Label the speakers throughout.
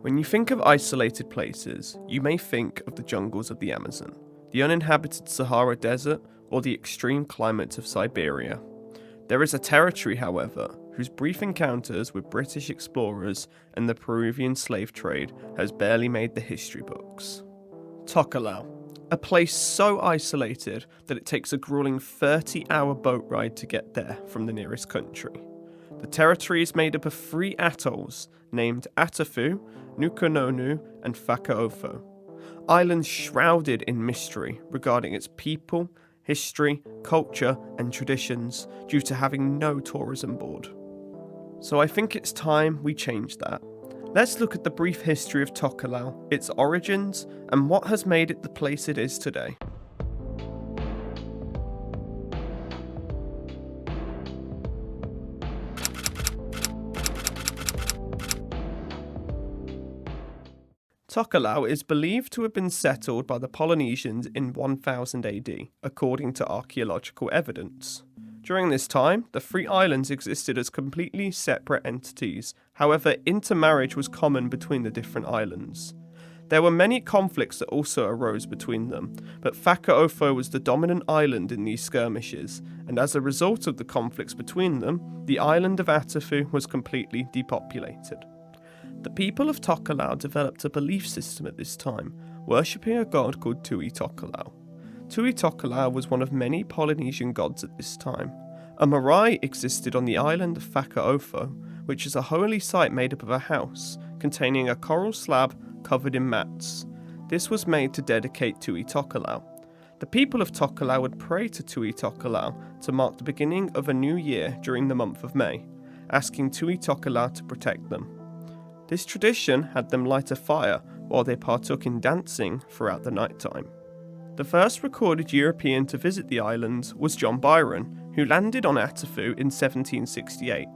Speaker 1: When you think of isolated places, you may think of the jungles of the Amazon, the uninhabited Sahara Desert, or the extreme climates of Siberia. There is a territory, however, whose brief encounters with British explorers and the Peruvian slave trade has barely made the history books. Tokelau, a place so isolated that it takes a grueling 30-hour boat ride to get there from the nearest country. The territory is made up of 3 atolls named Atafu, Nukunonu, and Fakaofo, islands shrouded in mystery regarding its people, history, culture, and traditions due to having no tourism board. So I think it's time we change that. Let's look at the brief history of Tokelau, its origins, and what has made it the place it is today. Tokelau is believed to have been settled by the Polynesians in 1000 AD, according to archaeological evidence. During this time, the 3 islands existed as completely separate entities, however, intermarriage was common between the different islands. There were many conflicts that also arose between them, but Fakaofo was the dominant island in these skirmishes, and as a result of the conflicts between them, the island of Atafu was completely depopulated. The people of Tokelau developed a belief system at this time, worshipping a god called Tui Tokelau. Tui Tokelau was one of many Polynesian gods at this time. A marae existed on the island of Fakaofo, which is a holy site made up of a house, containing a coral slab covered in mats. This was made to dedicate Tui Tokelau. The people of Tokelau would pray to Tui Tokelau to mark the beginning of a new year during the month of May, asking Tui Tokelau to protect them. This tradition had them light a fire while they partook in dancing throughout the night time. The first recorded European to visit the islands was John Byron, who landed on Atafu in 1768.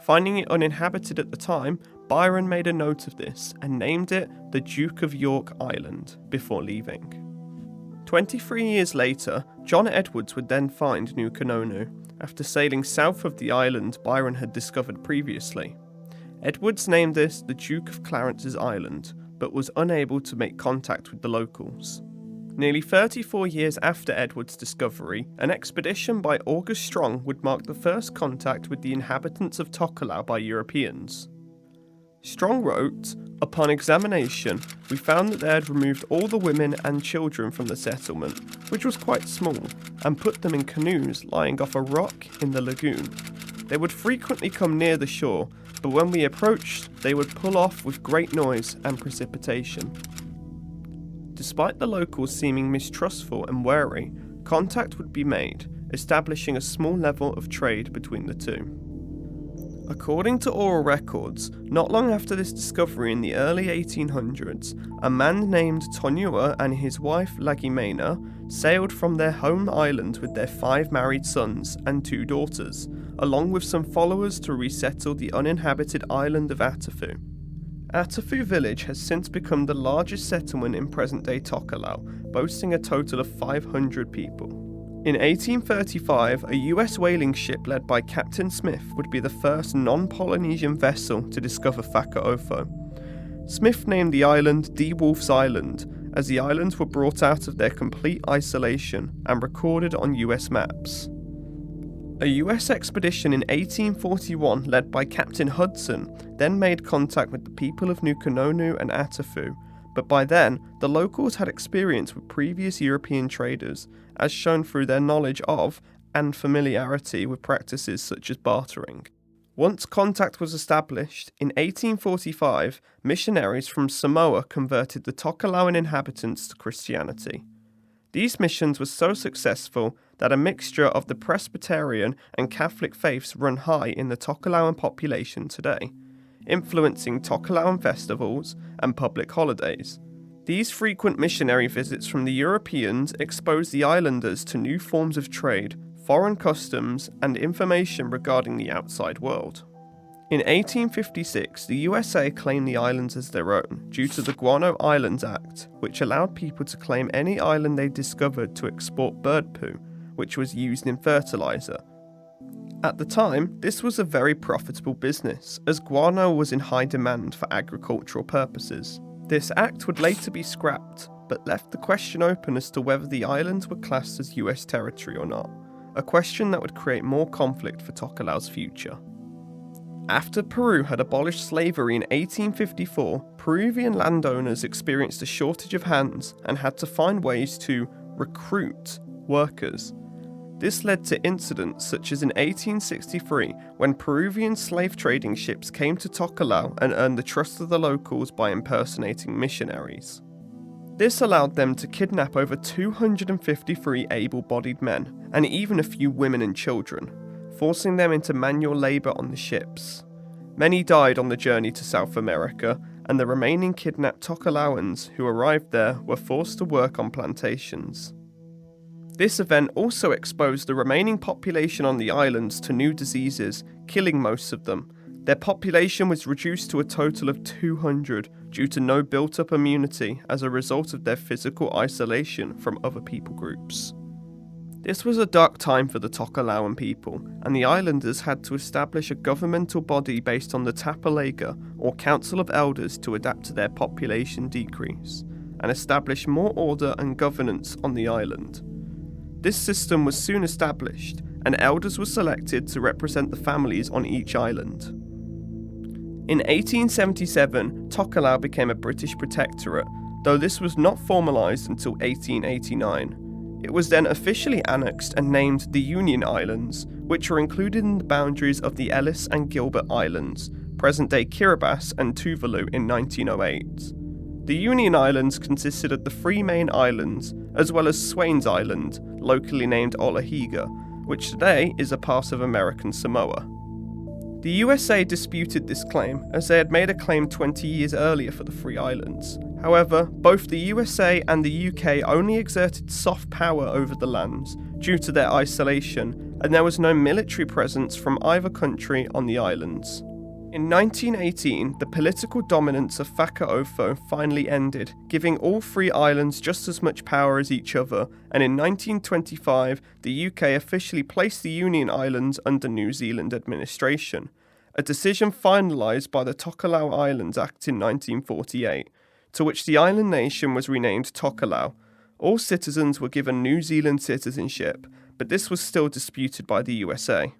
Speaker 1: Finding it uninhabited at the time, Byron made a note of this and named it the Duke of York Island before leaving. 23 years later, John Edwards would then find Nukunonu, after sailing south of the island Byron had discovered previously. Edwards named this the Duke of Clarence's Island, but was unable to make contact with the locals. Nearly 34 years after Edwards' discovery, an expedition by August Strong would mark the first contact with the inhabitants of Tokelau by Europeans. Strong wrote, "Upon examination, we found that they had removed all the women and children from the settlement, which was quite small, and put them in canoes lying off a rock in the lagoon. They would frequently come near the shore, but when we approached, they would pull off with great noise and precipitation." Despite the locals seeming mistrustful and wary, contact would be made, establishing a small level of trade between the two. According to oral records, not long after this discovery in the early 1800s, a man named Tonua and his wife Lagimena sailed from their home island with their 5 married sons and 2 daughters, along with some followers to resettle the uninhabited island of Atafu. Atafu village has since become the largest settlement in present-day Tokelau, boasting a total of 500 people. In 1835, a US whaling ship led by Captain Smith would be the first non-Polynesian vessel to discover Fakaofo. Smith named the island De Wolf's Island, as the islands were brought out of their complete isolation and recorded on US maps. A US expedition in 1841 led by Captain Hudson then made contact with the people of Nukunonu and Atafu, but by then the locals had experience with previous European traders, as shown through their knowledge of and familiarity with practices such as bartering. Once contact was established, in 1845 missionaries from Samoa converted the Tokelauan inhabitants to Christianity. These missions were so successful that a mixture of the Presbyterian and Catholic faiths run high in the Tokelauan population today, influencing Tokelauan festivals and public holidays. These frequent missionary visits from the Europeans exposed the islanders to new forms of trade, foreign customs, and information regarding the outside world. In 1856, the USA claimed the islands as their own due to the Guano Islands Act, which allowed people to claim any island they discovered to export bird poo, which was used in fertilizer. At the time, this was a very profitable business, as guano was in high demand for agricultural purposes. This act would later be scrapped, but left the question open as to whether the islands were classed as US territory or not, a question that would create more conflict for Tokelau's future. After Peru had abolished slavery in 1854, Peruvian landowners experienced a shortage of hands and had to find ways to recruit workers. This led to incidents such as in 1863 when Peruvian slave trading ships came to Tokelau and earned the trust of the locals by impersonating missionaries. This allowed them to kidnap over 253 able-bodied men, and even a few women and children, forcing them into manual labour on the ships. Many died on the journey to South America, and the remaining kidnapped Tokelauans who arrived there were forced to work on plantations. This event also exposed the remaining population on the islands to new diseases, killing most of them. Their population was reduced to a total of 200 due to no built-up immunity as a result of their physical isolation from other people groups. This was a dark time for the Tokelauan people, and the islanders had to establish a governmental body based on the Tapalega, or Council of Elders, to adapt to their population decrease, and establish more order and governance on the island. This system was soon established, and elders were selected to represent the families on each island. In 1877, Tokelau became a British protectorate, though this was not formalised until 1889. It was then officially annexed and named the Union Islands, which were included in the boundaries of the Ellis and Gilbert Islands, present-day Kiribati and Tuvalu in 1908. The Union Islands consisted of the three main islands, as well as Swains Island, locally named Olahiga, which today is a part of American Samoa. The USA disputed this claim, as they had made a claim 20 years earlier for the three islands. However, both the USA and the UK only exerted soft power over the lands due to their isolation, and there was no military presence from either country on the islands. In 1918, the political dominance of Whakaofo finally ended, giving all three islands just as much power as each other, and in 1925, the UK officially placed the Union Islands under New Zealand administration, a decision finalised by the Tokelau Islands Act in 1948, to which the island nation was renamed Tokelau. All citizens were given New Zealand citizenship, but this was still disputed by the USA.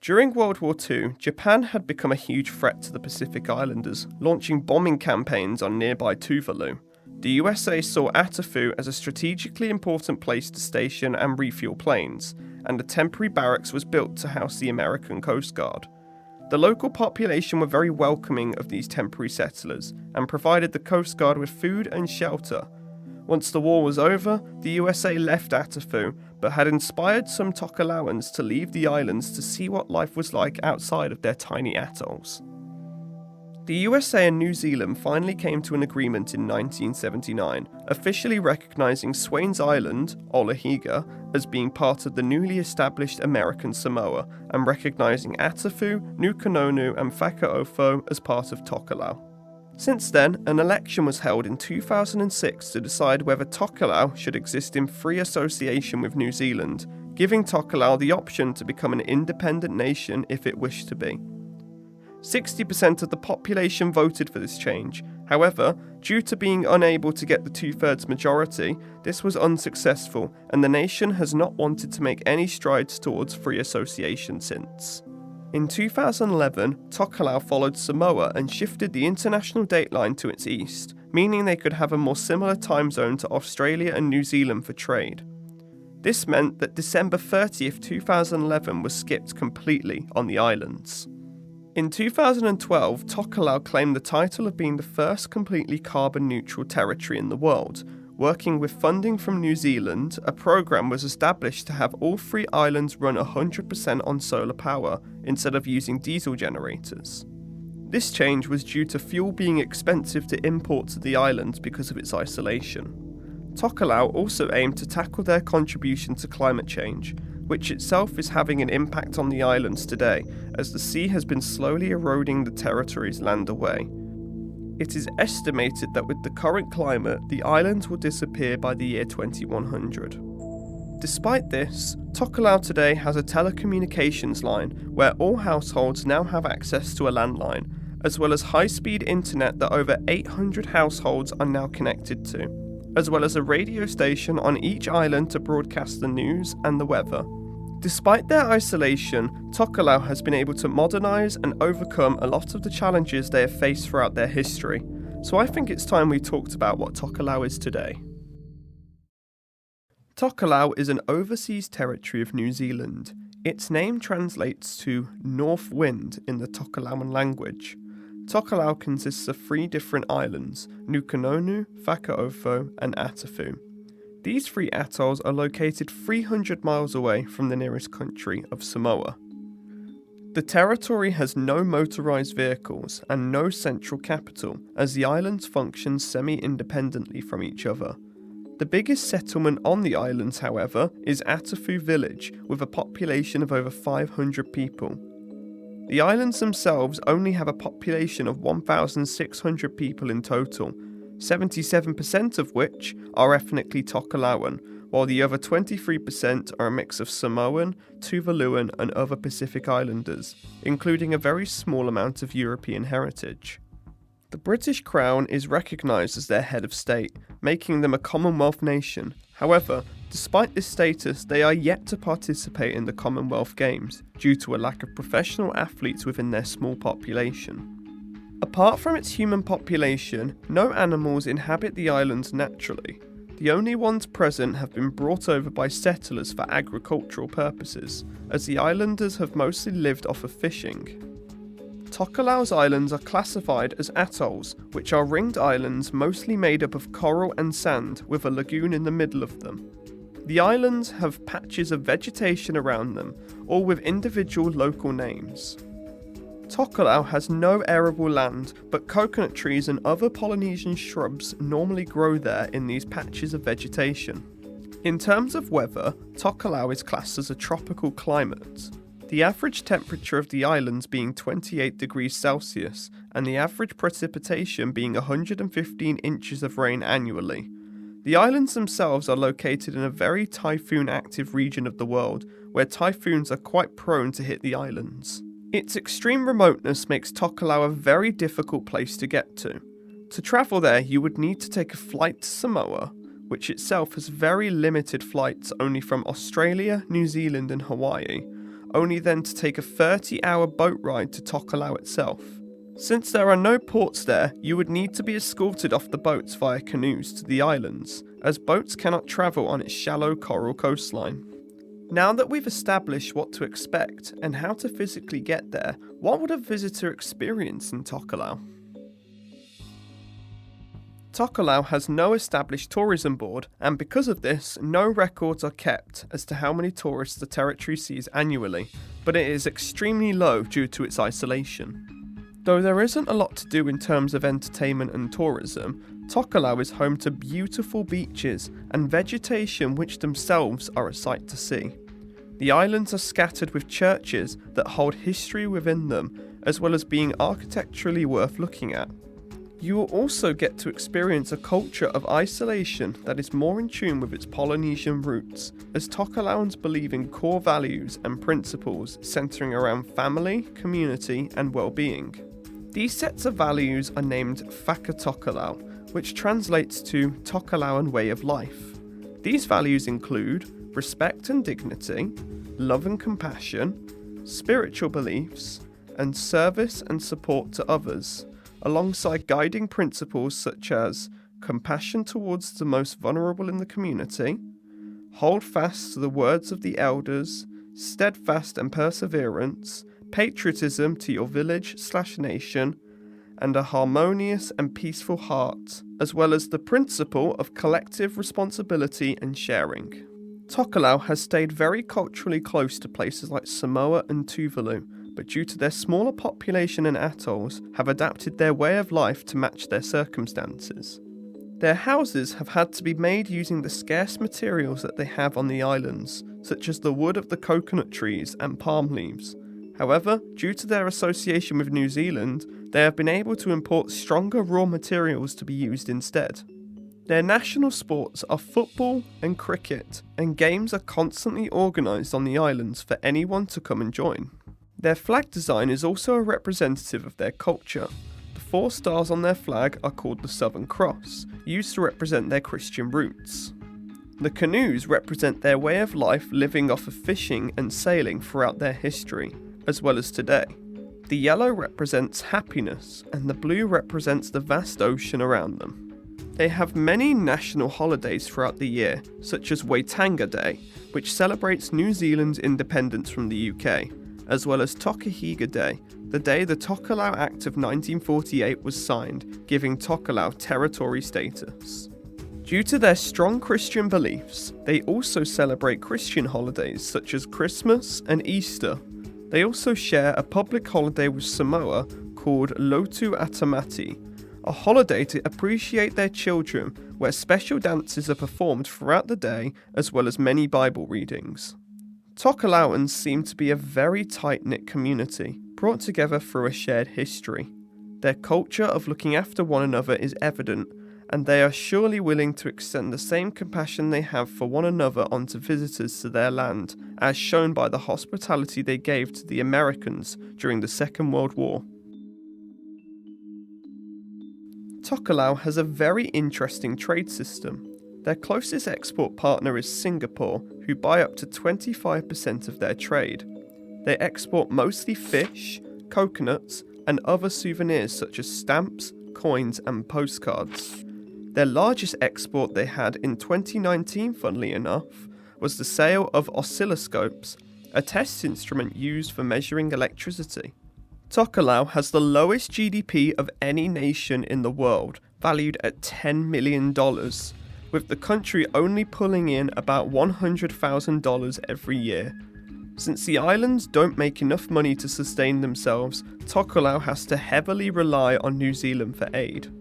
Speaker 1: During World War II, Japan had become a huge threat to the Pacific Islanders, launching bombing campaigns on nearby Tuvalu. The USA saw Atafu as a strategically important place to station and refuel planes, and a temporary barracks was built to house the American Coast Guard. The local population were very welcoming of these temporary settlers, and provided the Coast Guard with food and shelter. Once the war was over, the USA left Atafu, but had inspired some Tokelauans to leave the islands to see what life was like outside of their tiny atolls. The USA and New Zealand finally came to an agreement in 1979, officially recognising Swains Island, Olahiga, as being part of the newly established American Samoa, and recognising Atafu, Nukunonu and Whakaofo as part of Tokelau. Since then, an election was held in 2006 to decide whether Tokelau should exist in free association with New Zealand, giving Tokelau the option to become an independent nation if it wished to be. 60% of the population voted for this change. However, due to being unable to get the two-thirds majority, this was unsuccessful, and the nation has not wanted to make any strides towards free association since. In 2011, Tokelau followed Samoa and shifted the international dateline to its east, meaning they could have a more similar time zone to Australia and New Zealand for trade. This meant that December 30th, 2011 was skipped completely on the islands. In 2012, Tokelau claimed the title of being the first completely carbon-neutral territory in the world. Working with funding from New Zealand, a program was established to have all three islands run 100% on solar power instead of using diesel generators. This change was due to fuel being expensive to import to the islands because of its isolation. Tokelau also aimed to tackle their contribution to climate change, which itself is having an impact on the islands today, as the sea has been slowly eroding the territory's land away. It is estimated that with the current climate, the islands will disappear by the year 2100. Despite this, Tokelau Today has a telecommunications line where all households now have access to a landline, as well as high-speed internet that over 800 households are now connected to, as well as a radio station on each island to broadcast the news and the weather. Despite their isolation, Tokelau has been able to modernise and overcome a lot of the challenges they have faced throughout their history, so I think it's time we talked about what Tokelau is today. Tokelau is an overseas territory of New Zealand. Its name translates to North Wind in the Tokelauan language. Tokelau consists of 3 different islands, Nukunonu, Whakaofo and Atafu. These 3 atolls are located 300 miles away from the nearest country of Samoa. The territory has no motorised vehicles and no central capital, as the islands function semi-independently from each other. The biggest settlement on the islands, however, is Atafu village, with a population of over 500 people. The islands themselves only have a population of 1,600 people in total, 77% of which are ethnically Tokelauan, while the other 23% are a mix of Samoan, Tuvaluan and other Pacific Islanders, including a very small amount of European heritage. The British Crown is recognised as their head of state, making them a Commonwealth nation. However, despite this status, they are yet to participate in the Commonwealth Games due to a lack of professional athletes within their small population. Apart from its human population, no animals inhabit the islands naturally. The only ones present have been brought over by settlers for agricultural purposes, as the islanders have mostly lived off of fishing. Tokelau's islands are classified as atolls, which are ringed islands mostly made up of coral and sand with a lagoon in the middle of them. The islands have patches of vegetation around them, all with individual local names. Tokelau has no arable land, but coconut trees and other Polynesian shrubs normally grow there in these patches of vegetation. In terms of weather, Tokelau is classed as a tropical climate. The average temperature of the islands being 28 degrees Celsius and the average precipitation being 115 inches of rain annually. The islands themselves are located in a very typhoon-active region of the world, where typhoons are quite prone to hit the islands. Its extreme remoteness makes Tokelau a very difficult place to get to. To travel there, you would need to take a flight to Samoa, which itself has very limited flights only from Australia, New Zealand and Hawaii, only then to take a 30-hour boat ride to Tokelau itself. Since there are no ports there, you would need to be escorted off the boats via canoes to the islands, as boats cannot travel on its shallow coral coastline. Now that we've established what to expect and how to physically get there, what would a visitor experience in Tokelau? Tokelau has no established tourism board, and because of this, no records are kept as to how many tourists the territory sees annually, but it is extremely low due to its isolation. Though there isn't a lot to do in terms of entertainment and tourism, Tokelau is home to beautiful beaches and vegetation which themselves are a sight to see. The islands are scattered with churches that hold history within them, as well as being architecturally worth looking at. You will also get to experience a culture of isolation that is more in tune with its Polynesian roots, as Tokelauans believe in core values and principles centering around family, community and well-being. These sets of values are named Whakatokelau, which translates to Tokelauan way of life. These values include respect and dignity, love and compassion, spiritual beliefs, and service and support to others, alongside guiding principles such as compassion towards the most vulnerable in the community, hold fast to the words of the elders, steadfast and perseverance, patriotism to your village/nation, and a harmonious and peaceful heart, as well as the principle of collective responsibility and sharing. Tokelau has stayed very culturally close to places like Samoa and Tuvalu, but due to their smaller population and atolls, have adapted their way of life to match their circumstances. Their houses have had to be made using the scarce materials that they have on the islands, such as the wood of the coconut trees and palm leaves. However, due to their association with New Zealand, they have been able to import stronger raw materials to be used instead. Their national sports are football and cricket, and games are constantly organised on the islands for anyone to come and join. Their flag design is also a representative of their culture. The 4 stars on their flag are called the Southern Cross, used to represent their Christian roots. The canoes represent their way of life living off of fishing and sailing throughout their history, as well as today. The yellow represents happiness, and the blue represents the vast ocean around them. They have many national holidays throughout the year, such as Waitanga Day, which celebrates New Zealand's independence from the UK, as well as Tokelau Day, the day the Tokelau Act of 1948 was signed, giving Tokelau territory status. Due to their strong Christian beliefs, they also celebrate Christian holidays such as Christmas and Easter. They also share a public holiday with Samoa called Lotu Atamati, a holiday to appreciate their children where special dances are performed throughout the day as well as many Bible readings. Tokelauans seem to be a very tight-knit community, brought together through a shared history. Their culture of looking after one another is evident, and they are surely willing to extend the same compassion they have for one another onto visitors to their land, as shown by the hospitality they gave to the Americans during the Second World War. Tokelau has a very interesting trade system. Their closest export partner is Singapore, who buy up to 25% of their trade. They export mostly fish, coconuts, and other souvenirs such as stamps, coins, and postcards. Their largest export they had in 2019, funnily enough, was the sale of oscilloscopes, a test instrument used for measuring electricity. Tokelau has the lowest GDP of any nation in the world, valued at $10 million, with the country only pulling in about $100,000 every year. Since the islands don't make enough money to sustain themselves, Tokelau has to heavily rely on New Zealand for aid.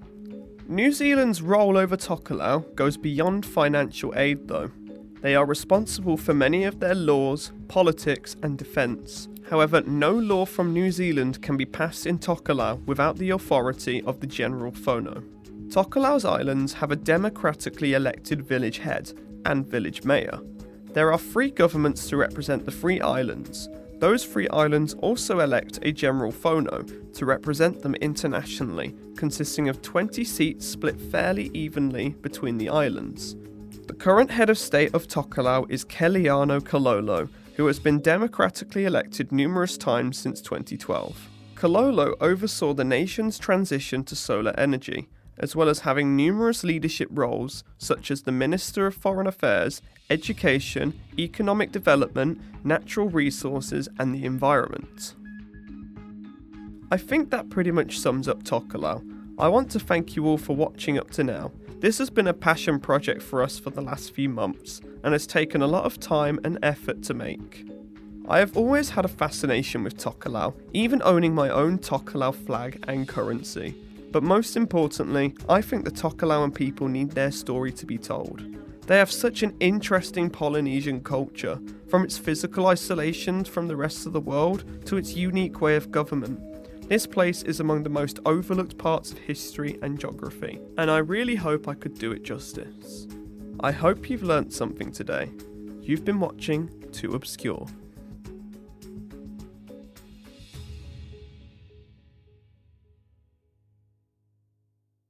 Speaker 1: New Zealand's role over Tokelau goes beyond financial aid though. They are responsible for many of their laws, politics and defence. However, no law from New Zealand can be passed in Tokelau without the authority of the General Phono. Tokelau's islands have a democratically elected village head and village mayor. There are 3 governments to represent the 3 islands. Those 3 islands also elect a General Phono to represent them internationally, consisting of 20 seats split fairly evenly between the islands. The current head of state of Tokelau is Keliano Kalolo, who has been democratically elected numerous times since 2012. Kalolo oversaw the nation's transition to solar energy, as well as having numerous leadership roles such as the Minister of Foreign Affairs, Education, Economic Development, Natural Resources and the Environment. I think that pretty much sums up Tokelau. I want to thank you all for watching up to now. This has been a passion project for us for the last few months, and has taken a lot of time and effort to make. I have always had a fascination with Tokelau, even owning my own Tokelau flag and currency. But most importantly, I think the Tokelauan people need their story to be told. They have such an interesting Polynesian culture, from its physical isolation from the rest of the world to its unique way of government. This place is among the most overlooked parts of history and geography, and I really hope I could do it justice. I hope you've learnt something today. You've been watching Too Obscure.